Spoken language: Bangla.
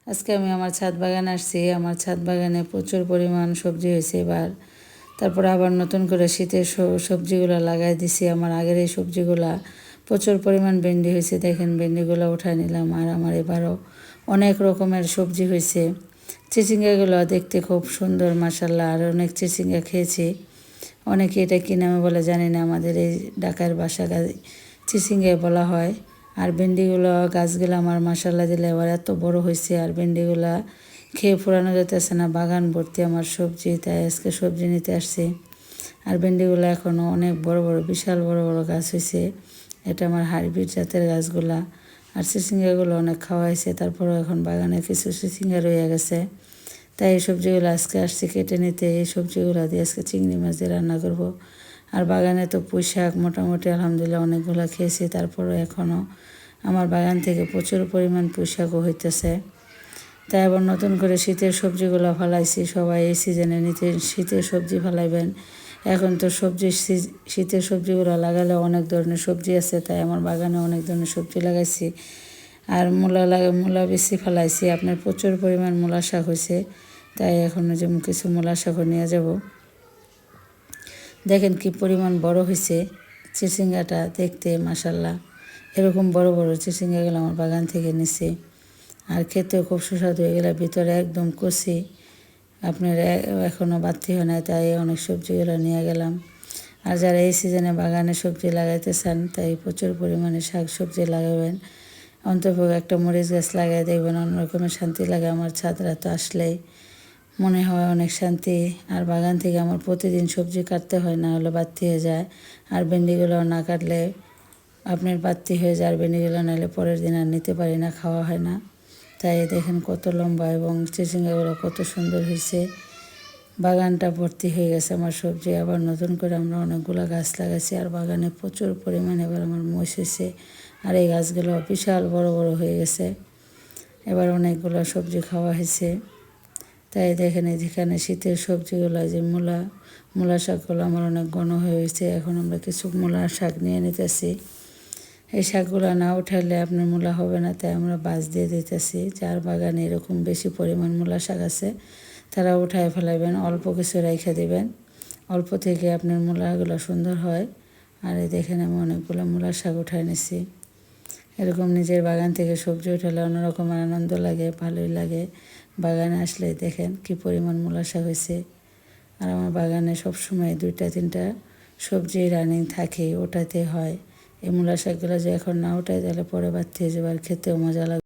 আজকে আমি আমার ছাদ বাগানে আসছি। আমার ছাদ বাগানে প্রচুর পরিমাণ সবজি হয়েছে এবার। তারপরে আবার নতুন করে শীতের সবজিগুলো লাগাই দিছি। আমার আগের এই সবজিগুলা প্রচুর পরিমাণ ভেন্ডি হয়েছে, দেখেন ভেন্ডিগুলো উঠায় নিলাম। আর আমার এবারও অনেক রকমের সবজি হয়েছে। চিচিঙ্গাগুলো দেখতে খুব সুন্দর মাশাআল্লাহ। আর অনেক চিচিঙ্গা খেয়েছি। অনেকে এটা কী নামে বলে জানি না, আমাদের এই ঢাকার বাসা চিচিঙ্গা বলা হয়। আর ভেন্ডিগুলো গাছগুলো আমার মাশাআল্লাহ দিলে এবার এত বড় হয়েছে। আর ভেন্ডিগুলো খেয়ে ফুরানো যেতেছে না, বাগান ভর্তি আমার সবজি। তাই আজকে সবজি নিতে আসছি। আর ভেন্ডিগুলো এখনও অনেক বড় বড়, বিশাল বড় বড় গাছ হয়েছে। এটা আমার হাইব্রিড জাতের গাছগুলা। আর চিচিঙ্গাগুলো অনেক খাওয়া হয়েছে, তারপরেও এখন বাগানে কিছু চিচিঙ্গা রয়ে গেছে। তাই এই সবজিগুলো আজকে আসছি কেটে নিতে। এই সবজিগুলো দিয়ে আজকে চিংড়ি মাছ দিয়ে রান্না করব। আর বাগানে তো পুঁই শাক মোটামুটি আলহামদুলিল্লাহ অনেকগুলো খেয়েছি। তারপরে এখনও আমার বাগান থেকে প্রচুর পরিমাণ পুঁই শাকও হইতেছে। তাই আবার নতুন করে শীতের সবজিগুলো ফলাইছি। সবাই এই সিজনে শীতের সবজি ফলাইবেন। এখন তো শীতের সবজিগুলো লাগালে অনেক ধরনের সবজি আছে, তাই আমার বাগানে অনেক ধরনের সবজি লাগাইছি। আর মূলা বেশি ফেলাইছি, আপনার প্রচুর পরিমাণ মূলা শাক হয়েছে। তাই এখন যে কিছু মূলা শাকও নিয়ে যাব। দেখেন কি পরিমাণ বড় হয়েছে চিচিঙ্গাটা দেখতে মাশাআল্লাহ। এরকম বড় বড় চিচিঙ্গাগুলো আমার বাগান থেকে নিছি। আর খেতেও খুব সুস্বাদু হয়ে গেলে, ভিতরে একদম কচি, আপনার এখনও বাড়তি হয় না। তাই অনেক সবজিগুলো নিয়ে গেলাম। আর যারা এই সিজনে বাগানে সবজি লাগাইতে চান, তাই প্রচুর পরিমাণে শাক সবজি লাগাবেন। অন্তপক্ষে একটা মরিচ গাছ লাগাই দেখবেন, অন্যরকমের শান্তি লাগে। আমার ছাদরা তো আসলেই মনে হয় অনেক শান্তি। আর বাগান থেকে আমার প্রতিদিন সবজি কাটতে হয়, না হলে বাড়তি হয়ে যায়। আর ভেন্ডিগুলো না কাটলে আপনার বাড়তি হয়ে যায়। আর ভেন্ডিগুলো নাহলে পরের দিন আর নিতে পারি না, খাওয়া হয় না। তাই দেখেন কত লম্বা, এবং চিচিঙ্গাগুলো কত সুন্দর হয়েছে। বাগানটা ভর্তি হয়ে গেছে আমার সবজি। আবার নতুন করে আমরা অনেকগুলো গাছ লাগাইছি। আর বাগানে প্রচুর পরিমাণে এবার আমার মহিষ হয়েছে। আর এই গাছগুলো বিশাল বড় বড় হয়ে গেছে। এবার অনেকগুলো সবজি খাওয়া হয়েছে। তাই দেখেন যেখানে শীতের সবজিগুলো, যে মূলা শাকগুলো আমার অনেক ঘন হয়ে হয়েছে। এখন আমরা কিছু মূলার শাক নিয়ে নিতেছি। এই শাকগুলো না উঠাইলে আপনার মূলা হবে না, তাই আমরা বাছ দিয়ে দিতেছি। যার বাগানে এরকম বেশি পরিমাণ মূলা শাক আছে, তারা উঠায় ফেলাবেন, অল্প কিছু রেখে দিবেন। অল্প থেকে আপনার মূলাগুলো সুন্দর হয়। আর এই দেখেন আমি অনেকগুলো মূলার শাক উঠায় নিছি। এরকম নিজের বাগান থেকে সবজি উঠালে অন্যরকম আনন্দ লাগে, ভালোই লাগে। বাগানে আসলে দেখেন কি পরিমাণ মূলা শাক হয়েছে। আর আমার বাগানে সবসময় 2-3টা সবজি রানিং থাকে, ওটাতে হয়। এই মূলা শাকগুলো যে এখন না ওঠাই, তাহলে পরে বাড়তি হয়ে যাবে, আর খেতেও মজা লাগবে।